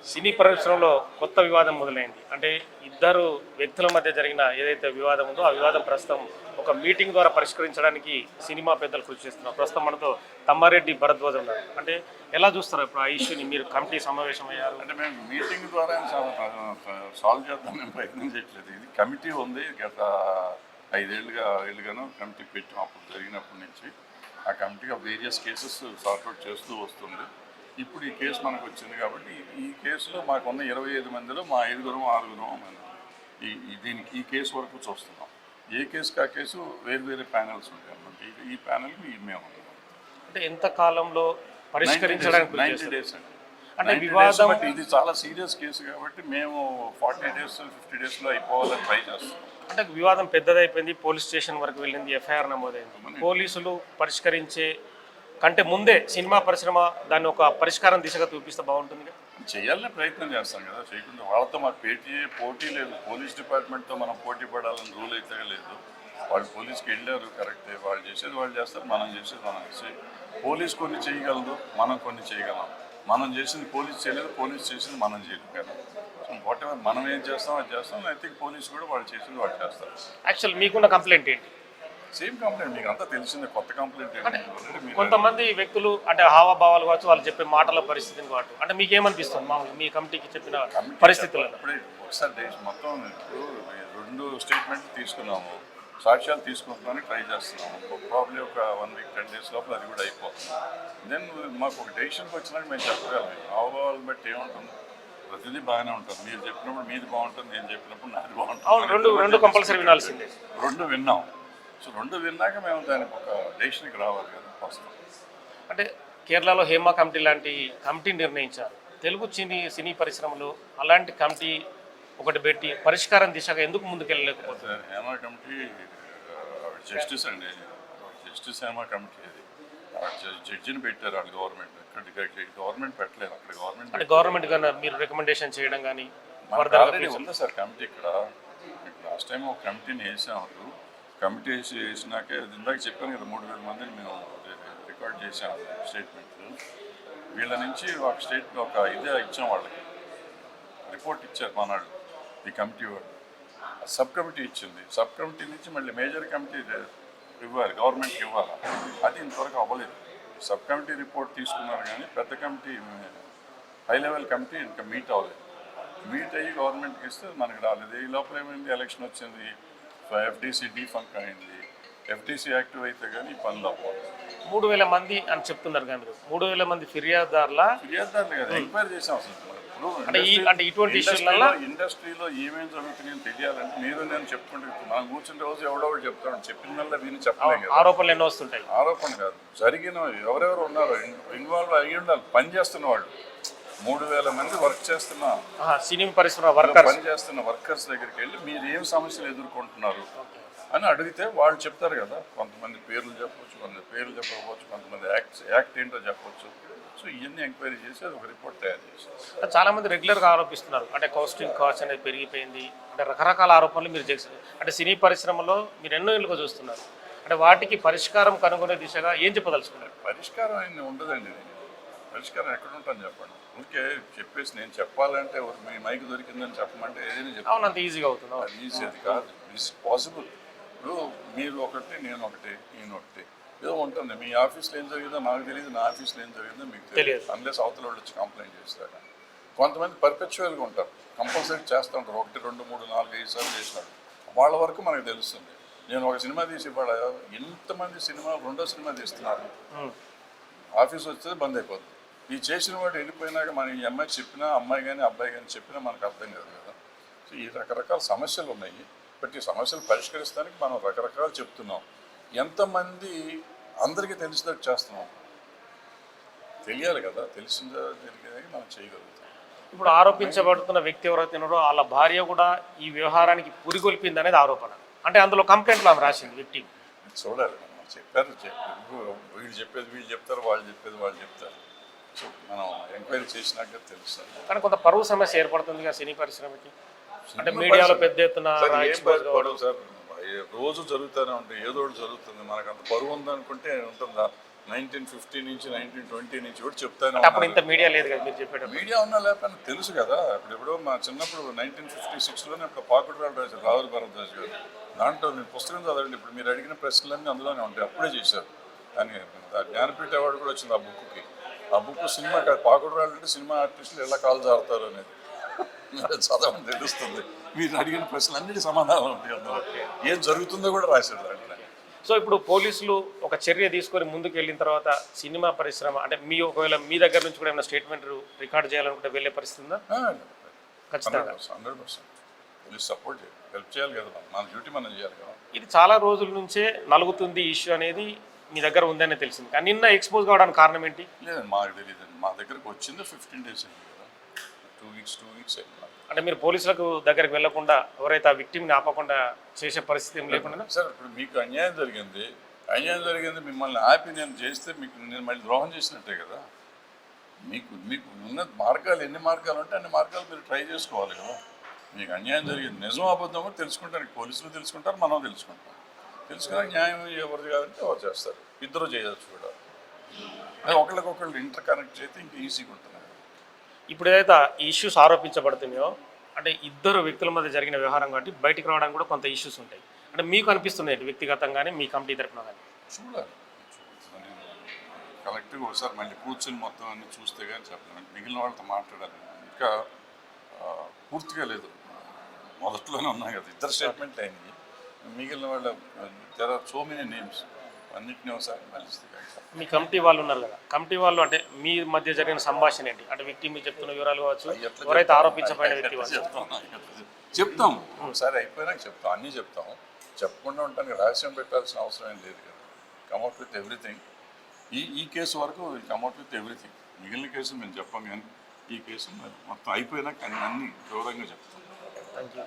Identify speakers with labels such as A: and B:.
A: సినీ పరిశ్రమలో కొత్త వివాదం మొదలైంది. అంటే ఇద్దరు వ్యక్తుల మధ్య జరిగిన ఏదైతే వివాదం ఉందో ఆ వివాదం ప్రస్తుతం ఒక మీటింగ్ ద్వారా పరిష్కరించడానికి సినిమా పెద్దలు కృషి చేస్తున్నారు. ప్రస్తుతం మనతో తమ్మారెడ్డి భరద్వాజ్ ఉన్నారు. అంటే ఎలా చూస్తారు ఇప్పుడు ఆ ఇష్యూని? మీరు కమిటీ సమావేశం అయ్యారు
B: అంటే మేము మీటింగ్ ద్వారా సాల్వ్ చేద్దాం మేము ప్రయత్నం చేయట్లేదు. ఇది కమిటీ ఉంది, గత 5 ఏళ్ళుగానో కమిటీ పెట్టాం. అప్పుడు జరిగినప్పటి నుంచి ఆ కమిటీ వేరియస్ కేసెస్ సార్ట్అవుట్ చేస్తూ వస్తుంది. ఇప్పుడు ఈ కేసు మనకు వచ్చింది కాబట్టి ఈ కేసులో మాకున్న 25 మందిలో మా 5-6 దీనికి ఈ కేసు వరకు చూస్తున్నాం. ఏ కేసుకి ఆ కేసు వేరు ప్యానెల్స్ ఉంటాయి అన్నమాట. ఈ ప్యానెల్కి మేము
A: అంటే ఎంత కాలంలో పరిష్కరించడానికి
B: 90 days అండి.
A: అంటే వివాదం
B: ఇది చాలా సీరియస్ కేసు కాబట్టి మేము 40 days 50 daysలో అయిపోవాలని ట్రై చేస్తాం.
A: అంటే వివాదం పెద్దదైపోయింది, పోలీస్ స్టేషన్ వరకు వెళ్ళింది, ఎఫ్ఐఆర్ నమోదైంది. పోలీసులు పరిష్కరించే కంటే ముందే సినిమా పరిశ్రమ దాన్ని ఒక పరిష్కారం దిశగా చూపిస్తే బాగుంటుంది.
B: చేయాలని ప్రయత్నం చేస్తాం కదా, చేయకుండా వాళ్ళతో మాకు పోటీ లేదు. పోలీస్ డిపార్ట్మెంట్తో మనం పోటీ పడాలని రూల్ అయితే లేదు. వాళ్ళు పోలీస్కి వెళ్ళారు కరెక్టే, వాళ్ళు చేసేది వాళ్ళు చేస్తారు, మనం చేసేది మనం చేసేది. పోలీస్ కొన్ని చేయగలదు, మనం కొన్ని చేయగలం. మనం చేసింది పోలీస్ చేయలేదు, పోలీస్ చేసింది మనం చేయలేదు కదా. సో వాట్ ఎవర్ మనం ఏం చేస్తాం అది చేస్తాం. ఐ థింక్ పోలీస్ కూడా వాళ్ళు చేసింది వాళ్ళు చేస్తారు.
A: యాక్చువల్ మీకున్న కంప్లైంట్ ఏంటి?
B: సేమ్ కంప్లైంట్, మీకు అంతా తెలిసిందే, కొత్త కంప్లైంట్ ఏంటి?
A: కొంతమంది వ్యక్తులు అంటే హావభావాలు కావచ్చు, వాళ్ళు చెప్పే మాటల పరిస్థితిని కావచ్చు, అంటే మీకు ఏమనిపిస్తుంది మామూలుగా మీ కమిటీకి చెప్పిన పరిస్థితులలో?
B: అప్పుడే ఒకసారి మొత్తం ఇప్పుడు 2 స్టేట్మెంట్లు తీసుకున్నాము, సాక్ష్యాలు తీసుకుంటున్నామని ట్రై చేస్తున్నాము. ప్రాబ్లీ ఒక 1 week 10 days లోపల అది కూడా అయిపోతుంది. దెన్ మాకు ఒక డెసిషన్కి వచ్చినాక మేము చెప్పగలం. హావభావాలను బట్టి ఏముంటుంది, ప్రతిదీ బాగానే ఉంటుంది. మీరు చెప్పినప్పుడు మీది బాగుంటుంది, నేను చెప్పినప్పుడు నాది బాగుంటుంది.
A: రెండు కంపల్సరీ వినాల్సిందే.
B: 2 విన్నాం. సో 2 విన్నాక మేము దానికి ఒక డెసిషన్కి రావాలి కదా వస్తాం.
A: అంటే కేరళలో హేమా కమిటీ లాంటి కమిటీ నిర్ణయించారు. తెలుగు సినీ పరిశ్రమలో అలాంటి కమిటీ ఒకటి పెట్టి పరిష్కారం దిశగా ఎందుకు ముందుకెళ్ళలేకపోతుంది?
B: హేమా కమిటీ జస్టిస్ అండి, జస్టిస్ హేమా కమిటీ అది జడ్జిని పెట్టారు వాళ్ళు. గవర్నమెంట్ పెట్టలేదు. అక్కడ
A: గవర్నమెంట్ కన్నా మీరు రికమెండేషన్ చేయడం కానీ
B: ఉంది సార్ కమిటీ. ఇక్కడ లాస్ట్ టైం ఒక కమిటీని వేసాము. కమిటీ వేసినాక ఇందాక చెప్పాను కదా, 3000 మందిని మేము రికార్డ్ చేసాము స్టేట్మెంట్లు. వీళ్ళ నుంచి ఒక ఇదే ఇచ్చాం, వాళ్ళకి రిపోర్ట్ ఇచ్చారు మనాళ్ళు ఈ కమిటీ వాళ్ళు. సబ్ కమిటీ ఇచ్చింది. సబ్ కమిటీ నుంచి మళ్ళీ మేజర్ కమిటీ ఇవ్వాలి, గవర్నమెంట్కి ఇవ్వాలి. అది ఇంతవరకు అవ్వలేదు. సబ్ కమిటీ రిపోర్ట్ తీసుకున్నారు కానీ పెద్ద కమిటీ, హై లెవెల్ కమిటీ ఇంకా మీట్ అవ్వలేదు. మీట్ అయ్యి గవర్నమెంట్కి ఇస్తే మనకి రాలేదు. ఈ లోపల ఏమైంది, ఎలక్షన్ వచ్చింది, ఎఫ్టీసీ డీఫంక్ అయింది. ఎఫ్టీసీ యాక్టివ్ అయితే కానీ ఈ పనులు అవ్వాలి.
A: 3000 మంది అని చెప్తున్నారు కానీ 3000 మంది ఫిర్యాదుదారులు
B: కదా ఎంక్వైరీ చేసాం. అసలు
A: అంటే ఇటువంటి
B: ఇండస్ట్రీలో ఏమేమి జరుగుతున్నాయని తెలియాలంటే మీరు నేను చెప్పుకుంటే మనం కూర్చుంటే రోజు ఎవడో చెప్తాడు, చెప్పిన వీళ్ళు చెప్పలేం కదా.
A: ఆరోపణలు ఎన్నో వస్తుంటాయి.
B: ఆరోపణ కాదు, జరిగిన ఎవరెవరు ఉన్నారో ఇన్వాల్వ్ అయ్యి ఉండాలి. పని చేస్తున్న వాళ్ళు 3000 మంది వర్క్ చేస్తున్న
A: సినీ పరిశ్రమ
B: పని చేస్తున్న వర్కర్స్ దగ్గరికి వెళ్ళి మీరు ఏం సమస్యలు ఎదుర్కొంటున్నారు అని అడిగితే వాళ్ళు చెప్తారు కదా. కొంతమంది పేర్లు చెప్పవచ్చు, కొంతమంది పేర్లు చెప్పకపోవచ్చు, కొంతమంది యాక్ట్ ఏంటో చెప్పవచ్చు. సో ఇవన్నీ ఎంక్వైరీ చేసి అది ఒక రిపోర్ట్ తయారు చేశారు.
A: చాలా మంది రెగ్యులర్గా ఆరోపిస్తున్నారు, అంటే కాస్టింగ్ కాస్ట్ అనేది పెరిగిపోయింది, అంటే రకరకాల ఆరోపణలు మీరు చేస్తారు. అంటే సినీ పరిశ్రమలో మీరు ఎన్నో ఏళ్ళుగా చూస్తున్నారు. అంటే వాటికి పరిష్కారం కనుగొనే దిశగా ఏం చెప్పదలుచుకున్నారు?
B: పరిష్కారం అయింది ఉండదండి. పరిష్కారం ఎక్కడ ఉంటాను చెప్పండి. ఊరికే చెప్పేసి నేను చెప్పాలంటే మీ మైక్ దొరికిందని చెప్పమంటే ఏదైనా చెప్పాలి.
A: అంత ఈజీగా అవుతుంది?
B: అది ఈజీ అది కాదు. It's possible. ఇప్పుడు మీరు ఒకటి, నేను ఒకటి, ఈయన ఒకటి, ఏదో ఉంటుంది. మీ ఆఫీస్లో ఏం జరిగిందో నాకు తెలియదు, నా ఆఫీస్లో ఏం జరిగిందో మీకు తెలియదు. అన్లెస్ అవతల వాళ్ళు వచ్చి కంప్లైంట్ చేస్తారు. కొంతమంది పర్పెచువల్గా ఉంటారు, కంపల్సరీ చేస్తూ ఉంటారు. 1, 2, 3, 4, 5 సార్లు చేసినారు. వాళ్ళ వరకు మనకు తెలుస్తుంది. నేను ఒక సినిమా తీసి ఇవాళ ఎంతమంది రెండో సినిమా తీస్తున్నారు, ఆఫీస్ వచ్చేది బంద్ అయిపోతుంది. ఈ చేసిన వాడు వెళ్ళిపోయినాక మనం ఈ అమ్మాయి చెప్పినా, అమ్మాయి కానీ అబ్బాయి కానీ చెప్పినా మనకు అర్థం కాదు కదా. సో ఈ రకరకాల సమస్యలు ఉన్నాయి. బట్ ఈ సమస్యలు పరిష్కరిస్తానికి మనం రకరకాలు చెప్తున్నాం. ఎంతమంది అందరికీ తెలిసినట్టు చేస్తున్నాం తెలియాలి కదా. తెలిసిందా తెలియదని మనం చేయగలుగుతాం.
A: ఇప్పుడు ఆరోపించబడుతున్న వ్యక్తి ఎవరైతే ఉన్నారో వాళ్ళ భార్య కూడా ఈ వ్యవహారానికి పురిగొల్పింది అనేది ఆరోపణ. అంటే అందులో కంప్లైంట్లో ఆమె రాసింది వ్యక్తి.
B: చూడాలి, మనం చెప్పారు వీళ్ళు చెప్పేది వీళ్ళు చెప్తారు, వాళ్ళు చెప్పేది వాళ్ళు చెప్తారు. సో మనం ఎంక్వైరీ చేసినాక తెలుస్తుంది.
A: కానీ కొంత పరువు సమస్య ఏర్పడుతుంది కదా సినీ పరిశ్రమకి. అంటే మీడియాలో పెద్ద ఎత్తున
B: సార్ రోజు జరుగుతూనే ఉంటాయి, ఏదో ఒకటి జరుగుతుంది. మనకు అంత పరువు ఉందనుకుంటే ఉంటుందా? 1950 నుంచి 1920 నుంచి కూడా చెప్తానే
A: అప్పుడు
B: ఉన్నారు.
A: ఇంత మీడియా లేదు కదా మీరు చెప్పేటప్పుడు.
B: మీడియా ఉన్నా లేకపోయినా తెలుసు కదా. ఇప్పుడు మా చిన్నప్పుడు 1956లోనే ఇప్పుడు పాకుడురాళ్ళు రాశారు రాహుల్ భరద్వాజ్ గారు. దాంట్లో నేను పుస్తకం చదవండి, ఇప్పుడు మీరు అడిగిన ప్రశ్నలన్నీ అందులోనే ఉంటాయి. అప్పుడే చేశారు. కానీ జ్ఞానపీఠ అవార్డు కూడా వచ్చింది ఆ బుక్కి. ఆ బుక్ సినిమా కాదు, పాకుడురాళ్ళు అంటే సినిమా ఆర్టిస్టులు ఎలా కాలు జారుతారు అనేది మీరు చదవని తెలుస్తుంది. మీరు అడిగిన ప్రశ్నలన్నిటి సమాధానం ఉంటాయి అందులో. ఏం జరుగుతుందో కూడా రాశారు దాంట్లో.
A: సో ఇప్పుడు పోలీసులు ఒక చర్య తీసుకొని ముందుకు వెళ్ళిన తర్వాత సినిమా పరిశ్రమ అంటే మీ ఒకవేళ మీ దగ్గర నుంచి కూడా ఏమైనా స్టేట్మెంట్ రికార్డ్ చేయాలనుకుంటే వెళ్ళే పరిస్థితి ఉందా? ఖచ్చితంగా
B: 100% పోలీస్ సపోర్ట్ చేయాలి, హెల్ప్ చేయాలి కదా. మన డ్యూటీ మనం చేయాలి కదా.
A: ఇది చాలా రోజుల నుంచే నలుగుతుంది ఇష్యూ అనేది మీ దగ్గర ఉందనే తెలిసింది. కానీ నిన్న ఎక్స్పోజ్ కావడానికి కారణం ఏంటి?
B: లేదండి, మాకు తెలియదండి. మా దగ్గరకు వచ్చింది 15 days అయింది కదా, 2 weeks అయింది.
A: అంటే మీరు పోలీసులకు దగ్గరికి వెళ్లకుండా ఎవరైతే ఆ విక్టిమ్ని ఆపకుండా చేసే పరిస్థితి ఏం లేకుండా?
B: సార్ ఇప్పుడు మీకు అన్యాయం జరిగింది, మిమ్మల్ని ఆపి నేను చేస్తే మీకు నేను మళ్ళీ ద్రోహం చేసినట్టే కదా. మీకు ఉన్న మార్గాలు ఎన్ని మార్గాలు ఉంటే అన్ని మార్గాలు మీరు ట్రై చేసుకోవాలి కదా. మీకు అన్యాయం జరిగింది, నిజం అబద్ధం కూడా తెలుసుకుంటానికి పోలీసులు తెలుసుకుంటారు, మనం తెలుసుకుంటాం. తెలుసుకుని న్యాయం ఎవరిది కాదంటే ఎవరు చేస్తారు. ఇద్దరు చేయొచ్చు కూడా. ఒకళ్ళకొకళ్ళు ఇంటర్ కనెక్ట్ చేస్తే ఇంకా ఈజీగా ఉంటుంది.
A: ఇప్పుడు ఏదైతే ఈ ఇష్యూస్ ఆరోపించబడుతున్నాయో అంటే ఇద్దరు వ్యక్తుల మధ్య జరిగిన వ్యవహారం కాబట్టి బయటికి రావడానికి కూడా కొంత ఇష్యూస్ ఉంటాయి. అంటే మీకు అనిపిస్తుంది వ్యక్తిగతంగానే మీ కమిటీ తరఫున కానీ?
B: చూడాలి, కలెక్ట్గా ఒకసారి మళ్ళీ కూర్చొని మొత్తం అన్ని చూస్తే కానీ చెప్పలేము. మిగిలిన వాళ్ళతో మాట్లాడాలి, ఇంకా పూర్తిగా లేదు. మొదట్లోనే ఉన్నాయి కదా, ఇద్దరు స్టేట్మెంట్ అయినాయి. మిగిలిన వాళ్ళ there are so many names, అన్నింటినీ ఒకసారి మళ్ళీ.
A: మీ కమిటీ వాళ్ళు ఉన్నారు కదా, కమిటీ వాళ్ళు అంటే మీ మధ్య జరిగిన సంభాషణ ఏంటి? అంటే వ్యక్తి మీరు చెప్తున్న వివరాలు కావచ్చు, ఎవరైతే ఆరోపించబడిన వ్యక్తి
B: చెప్తాం ఒకసారి అయిపోయినాక చెప్తాం, అన్నీ చెప్తాం. చెప్పకుండా ఉండడానికి రహస్యం పెట్టాల్సిన అవసరం ఏం లేదు కదా. కమ్అట్ విత్ ఎవ్రీథింగ్. ఈ కేసు వరకు కమ్అట్ విత్ ఎవ్రీథింగ్. మిగిలిన కేసులు మేము చెప్పాం, కానీ ఈ కేసు మొత్తం అయిపోయినాక అన్ని వివరంగా చెప్తాం.
A: Thank you.